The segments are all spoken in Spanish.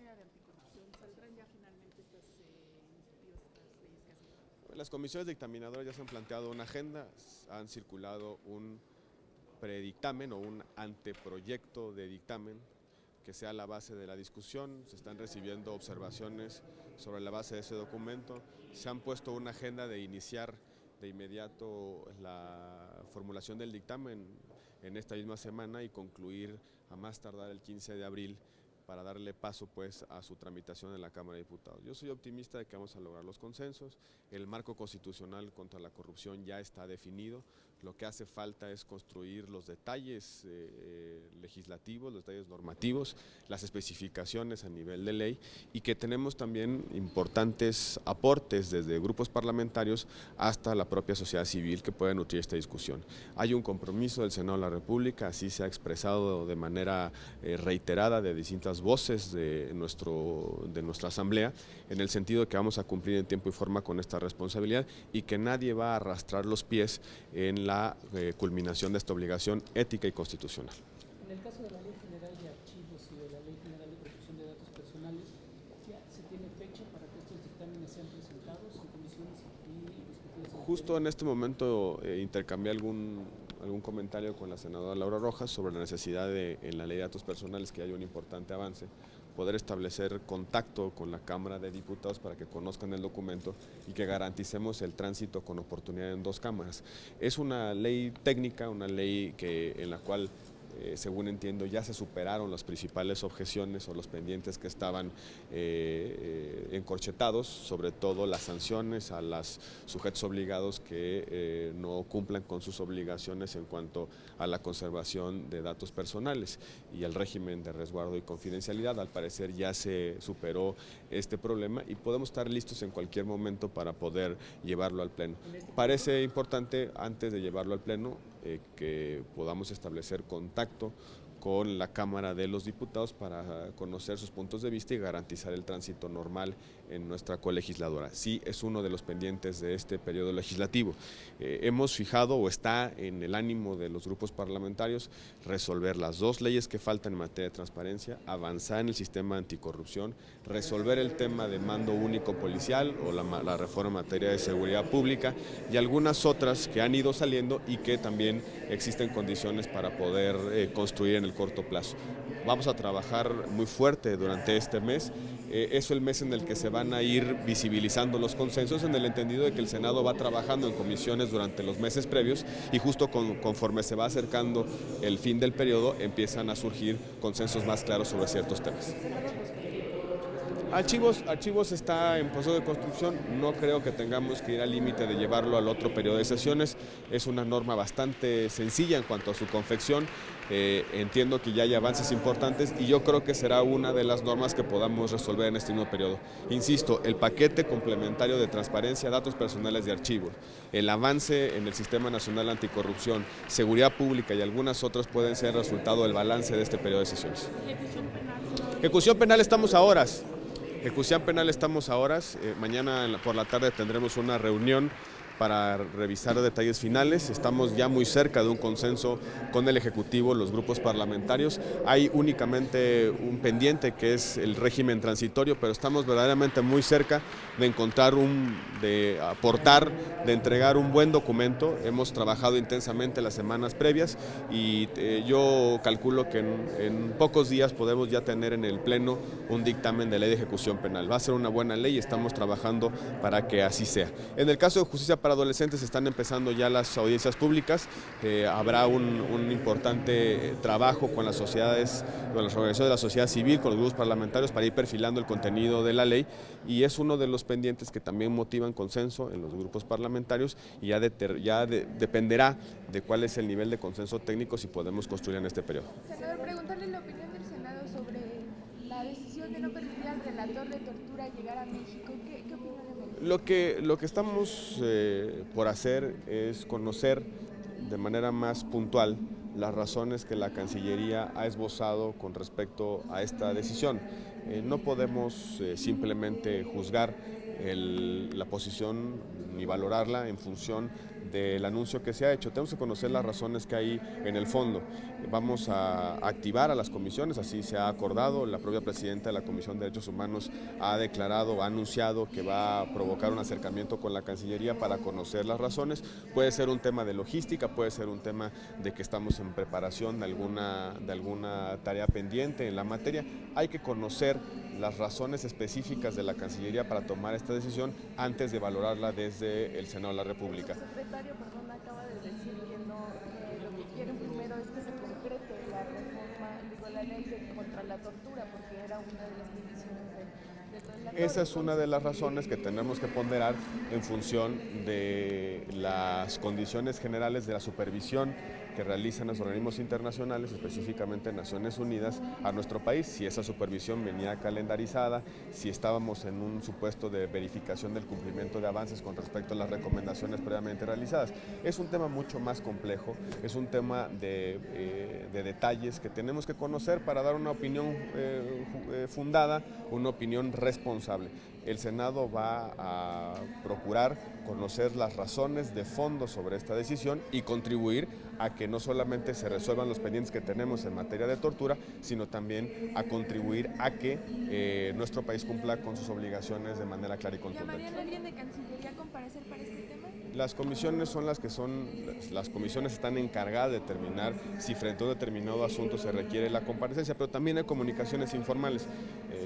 materia de anticorrupción, ¿saldrán ya finalmente estas iniciativas, estas leyes que hacen? Las comisiones dictaminadoras ya se han planteado una agenda, han circulado un predictamen o un anteproyecto de dictamen que sea la base de la discusión, se están recibiendo observaciones sobre la base de ese documento, se han puesto una agenda de iniciar de inmediato la formulación del dictamen en esta misma semana y concluir a más tardar el 15 de abril para darle paso pues a su tramitación en la Cámara de Diputados. Yo soy optimista de que vamos a lograr los consensos, el marco constitucional contra la corrupción ya está definido, lo que hace falta es construir los detalles legislativos, los detalles normativos, las especificaciones a nivel de ley y que tenemos también importantes aportes desde grupos parlamentarios hasta la propia sociedad civil que puede nutrir esta discusión. Hay un compromiso del Senado de la República, así se ha expresado de manera reiterada de distintas voces de nuestra Asamblea, en el sentido de que vamos a cumplir en tiempo y forma con esta responsabilidad y que nadie va a arrastrar los pies en la culminación de esta obligación ética y constitucional. En el caso de la Ley General de Archivos y de la Ley General de Protección de Datos Personales, ¿ya se tiene fecha para que estos dictámenes sean presentados en comisiones y Justo en este momento intercambié algún comentario con la senadora Laura Rojas sobre la necesidad de, en la Ley de Datos Personales, que haya un importante avance, poder establecer contacto con la Cámara de Diputados para que conozcan el documento y que garanticemos el tránsito con oportunidad en dos cámaras. Es una ley técnica, una ley en la cual según entiendo ya se superaron las principales objeciones o los pendientes que estaban encorchetados, sobre todo las sanciones a los sujetos obligados que no cumplan con sus obligaciones en cuanto a la conservación de datos personales y el régimen de resguardo y confidencialidad. Al parecer ya se superó este problema y podemos estar listos en cualquier momento para poder llevarlo al Pleno. Parece importante, antes de llevarlo al Pleno, que podamos establecer contacto con la Cámara de los Diputados para conocer sus puntos de vista y garantizar el tránsito normal en nuestra colegisladora. Sí, es uno de los pendientes de este periodo legislativo. Hemos fijado o está en el ánimo de los grupos parlamentarios resolver las dos leyes que faltan en materia de transparencia, avanzar en el sistema anticorrupción, resolver el tema de mando único policial o la reforma en materia de seguridad pública y algunas otras que han ido saliendo y que también existen condiciones para poder construir en el corto plazo. Vamos a trabajar muy fuerte durante este mes, es el mes en el que se van a ir visibilizando los consensos en el entendido de que el Senado va trabajando en comisiones durante los meses previos y justo conforme se va acercando el fin del periodo empiezan a surgir consensos más claros sobre ciertos temas. Archivos está en proceso de construcción, no creo que tengamos que ir al límite de llevarlo al otro periodo de sesiones, es una norma bastante sencilla en cuanto a su confección, entiendo que ya hay avances importantes y yo creo que será una de las normas que podamos resolver en este mismo periodo. Insisto, el paquete complementario de transparencia, datos personales de archivos, el avance en el Sistema Nacional Anticorrupción, seguridad pública y algunas otras pueden ser resultado del balance de este periodo de sesiones. Ejecución penal estamos a horas. Ejecución penal estamos a horas, mañana por la tarde tendremos una reunión para revisar detalles finales, estamos ya muy cerca de un consenso con el Ejecutivo, los grupos parlamentarios, hay únicamente un pendiente que es el régimen transitorio, pero estamos verdaderamente muy cerca de encontrar de aportar, de entregar un buen documento, hemos trabajado intensamente las semanas previas y yo calculo que en pocos días podemos ya tener en el Pleno un dictamen de ley de ejecución penal, va a ser una buena ley y estamos trabajando para que así sea. En el caso de justicia para adolescentes están empezando ya las audiencias públicas, habrá un importante trabajo con las sociedades, con las organizaciones de la sociedad civil, con los grupos parlamentarios para ir perfilando el contenido de la ley y es uno de los pendientes que también motivan consenso en los grupos parlamentarios y ya dependerá de cuál es el nivel de consenso técnico si podemos construir en este periodo. Senador, preguntarle la opinión del Senado sobre la decisión de no permitir al relator de tortura llegar a México. ¿Qué opinión le merece? Lo que estamos por hacer es conocer de manera más puntual las razones que la Cancillería ha esbozado con respecto a esta decisión. No podemos simplemente juzgar la posición ni valorarla en función del anuncio que se ha hecho. Tenemos que conocer las razones que hay en el fondo. Vamos a activar a las comisiones, así se ha acordado. La propia presidenta de la Comisión de Derechos Humanos ha declarado, ha anunciado que va a provocar un acercamiento con la Cancillería para conocer las razones. Puede ser un tema de logística, puede ser un tema de que estamos en preparación de alguna tarea pendiente en la materia. Hay que conocer las razones específicas de la Cancillería para tomar esta decisión antes de valorarla desde el Senado de la República. El secretario, perdón, acaba de decir que lo que quieren primero es que se concrete la reforma, la ley contra la tortura, porque era una de las peticiones de todo el acuerdo. Esa es una de las razones que tenemos que ponderar en función de las condiciones generales de la supervisión que realizan los organismos internacionales, específicamente Naciones Unidas, a nuestro país, si esa supervisión venía calendarizada, si estábamos en un supuesto de verificación del cumplimiento de avances con respecto a las recomendaciones previamente realizadas. Es un tema mucho más complejo, es un tema de detalles que tenemos que conocer para dar una opinión fundada, una opinión responsable. El Senado va a procurar conocer las razones de fondo sobre esta decisión y contribuir a que no solamente se resuelvan los pendientes que tenemos en materia de tortura, sino también a contribuir a que nuestro país cumpla con sus obligaciones de manera clara y contundente. ¿Llamarían a alguien de Cancillería a comparecer para este tema? Las comisiones las comisiones están encargadas de determinar si frente a un determinado asunto se requiere la comparecencia, pero también hay comunicaciones informales.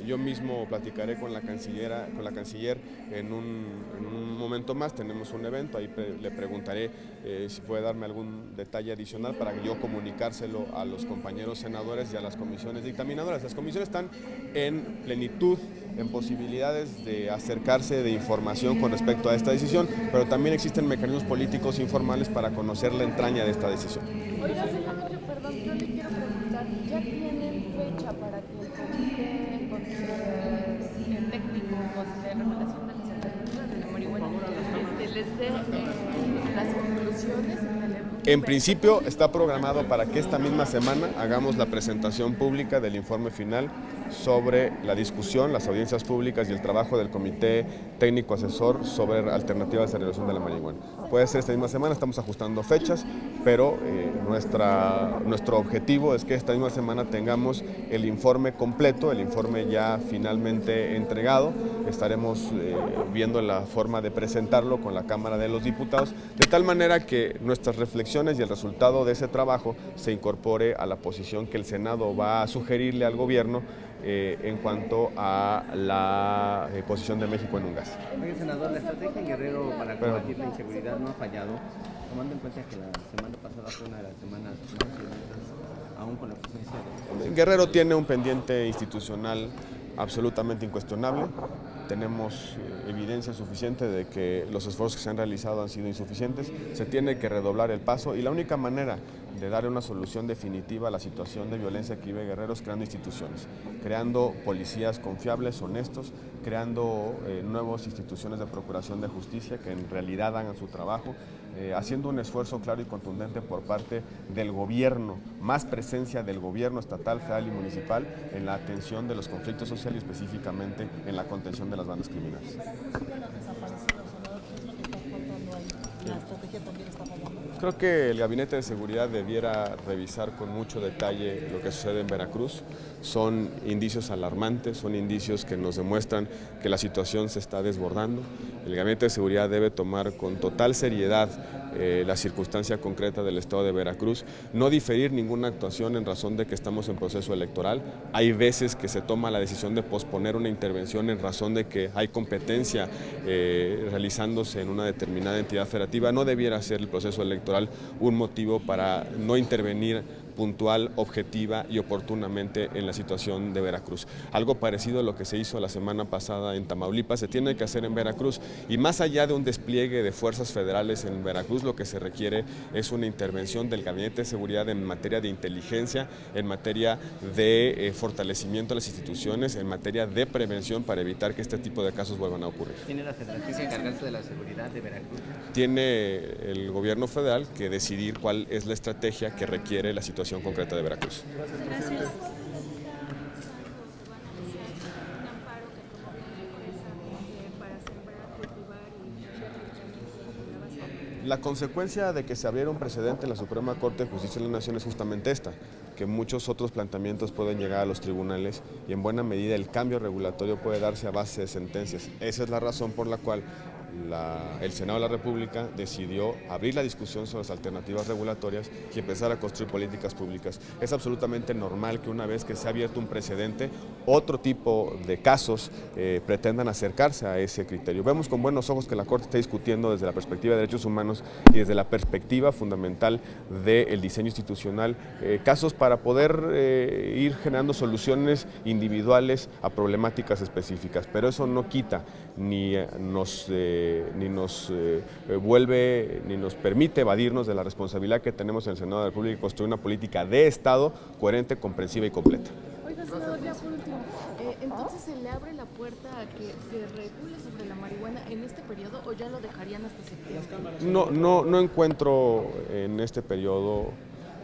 Yo mismo platicaré con la canciller en un momento más, tenemos un evento, ahí le preguntaré si puede darme algún detalle adicional para que yo comunicárselo a los compañeros senadores y a las comisiones dictaminadoras. Las comisiones están en plenitud, en posibilidades de acercarse de información con respecto a esta decisión, pero también existen mecanismos políticos informales para conocer la entraña de esta decisión. Oiga, señor Mario, perdón, yo le quiero preguntar, ¿ya tienen fecha para que el comité técnico de regulación de las alternativas de la marihuana les dé las conclusiones? En principio está programado para que esta misma semana hagamos la presentación pública del informe final sobre la discusión, las audiencias públicas y el trabajo del Comité Técnico Asesor sobre alternativas de regulación de la marihuana. Puede ser esta misma semana, estamos ajustando fechas, pero nuestro objetivo es que esta misma semana tengamos el informe completo, el informe ya finalmente entregado. Estaremos viendo la forma de presentarlo con la Cámara de los Diputados, de tal manera que nuestras reflexiones y el resultado de ese trabajo se incorpore a la posición que el Senado va a sugerirle al gobierno en cuanto a la posición de México en un gas. Oye, senador, la estrategia en Guerrero para combatir la inseguridad no ha fallado, tomando en cuenta que la semana pasada fue una de las semanas más violentas, aún con la presencia de... Guerrero tiene un pendiente institucional absolutamente incuestionable. Tenemos evidencia suficiente de que los esfuerzos que se han realizado han sido insuficientes. Se tiene que redoblar el paso y la única manera de darle una solución definitiva a la situación de violencia que vive Guerrero es creando instituciones, creando policías confiables, honestos, creando nuevas instituciones de procuración de justicia que en realidad hagan su trabajo, haciendo un esfuerzo claro y contundente por parte del gobierno, más presencia del gobierno estatal, federal y municipal en la atención de los conflictos sociales y específicamente en la contención de las bandas criminales. Creo que el Gabinete de Seguridad debiera revisar con mucho detalle lo que sucede en Veracruz. Son indicios alarmantes, son indicios que nos demuestran que la situación se está desbordando. El Gabinete de Seguridad debe tomar con total seriedad la circunstancia concreta del estado de Veracruz, no diferir ninguna actuación en razón de que estamos en proceso electoral. Hay veces que se toma la decisión de posponer una intervención en razón de que hay competencia realizándose en una determinada entidad federativa. No debiera ser el proceso electoral un motivo para no intervenir puntual, objetiva y oportunamente en la situación de Veracruz. Algo parecido a lo que se hizo la semana pasada en Tamaulipas se tiene que hacer en Veracruz, y más allá de un despliegue de fuerzas federales en Veracruz, lo que se requiere es una intervención del Gabinete de Seguridad en materia de inteligencia, en materia de fortalecimiento de las instituciones, en materia de prevención para evitar que este tipo de casos vuelvan a ocurrir. ¿Tiene la Federación que encargarse de la seguridad de Veracruz? Tiene el gobierno federal que decidir cuál es la estrategia que requiere la situación concreta de Veracruz. Gracias. La consecuencia de que se abriera un precedente en la Suprema Corte de Justicia de la Nación es justamente esta, que muchos otros planteamientos pueden llegar a los tribunales y en buena medida el cambio regulatorio puede darse a base de sentencias. Esa es la razón por la cual el Senado de la República decidió abrir la discusión sobre las alternativas regulatorias y empezar a construir políticas públicas. Es absolutamente normal que una vez que se ha abierto un precedente, otro tipo de casos pretendan acercarse a ese criterio. Vemos con buenos ojos que la Corte está discutiendo desde la perspectiva de derechos humanos y desde la perspectiva fundamental del diseño institucional casos para poder ir generando soluciones individuales a problemáticas específicas, pero eso no quita ni nos permite evadirnos de la responsabilidad que tenemos en el Senado de la República de construir una política de Estado coherente, comprensiva y completa. Oiga, senador, ya por último, entonces ¿se le abre la puerta a que se regule sobre la marihuana en este periodo o ya lo dejarían hasta septiembre? No encuentro en este periodo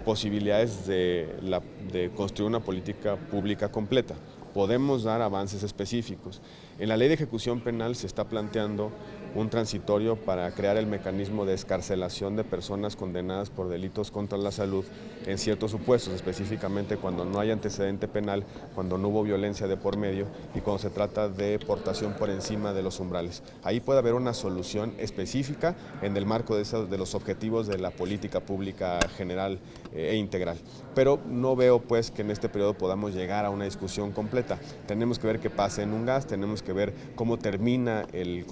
posibilidades de construir una política pública completa. Podemos dar avances específicos. En la Ley de Ejecución Penal se está planteando un transitorio para crear el mecanismo de excarcelación de personas condenadas por delitos contra la salud en ciertos supuestos, específicamente cuando no hay antecedente penal, cuando no hubo violencia de por medio y cuando se trata de portación por encima de los umbrales. Ahí puede haber una solución específica en el marco de los objetivos de la política pública general e integral. Pero no veo pues que en este periodo podamos llegar a una discusión completa. Tenemos que ver qué pasa en UNGAS, tenemos que ver cómo termina el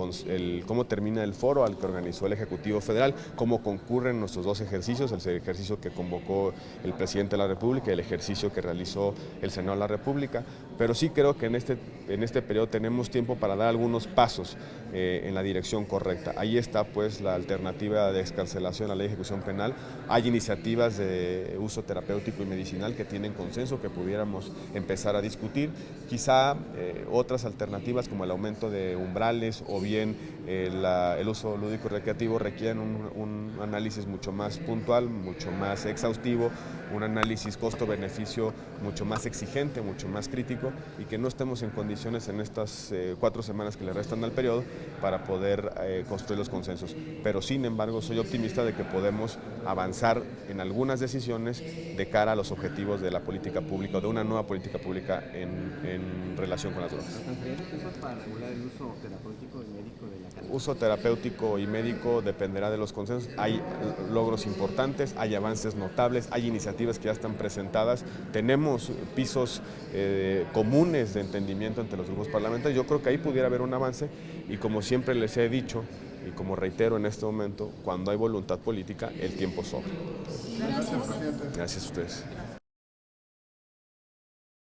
foro al que organizó el Ejecutivo Federal, cómo concurren nuestros dos ejercicios, el ejercicio que convocó el Presidente de la República y el ejercicio que realizó el Senado de la República, pero sí creo que en este periodo tenemos tiempo para dar algunos pasos en la dirección correcta. Ahí está pues la alternativa de excarcelación a la Ley de Ejecución Penal. Hay iniciativas de uso terapéutico y medicinal que tienen consenso que pudiéramos empezar a discutir, quizá otras alternativas como el aumento de umbrales o bien el uso lúdico y recreativo requieren un análisis mucho más puntual, mucho más exhaustivo, un análisis costo-beneficio mucho más exigente, mucho más crítico y que no estemos en condiciones en estas 4 semanas que le restan al periodo para poder construir los consensos. Pero sin embargo soy optimista de que podemos avanzar en algunas decisiones de cara a los objetivos de la política pública o de una nueva política pública en relación con las drogas. ¿Alcanzarían tiempos para regular el uso terapéutico y médico de la cannabis? Uso terapéutico y médico dependerá de los consensos. Hay logros importantes, hay avances notables, hay iniciativas que ya están presentadas, tenemos pisos comunes de entendimiento entre los grupos parlamentarios. Yo creo que ahí pudiera haber un avance y como siempre les he dicho y como reitero en este momento, cuando hay voluntad política, el tiempo sobra. Gracias. Gracias a ustedes.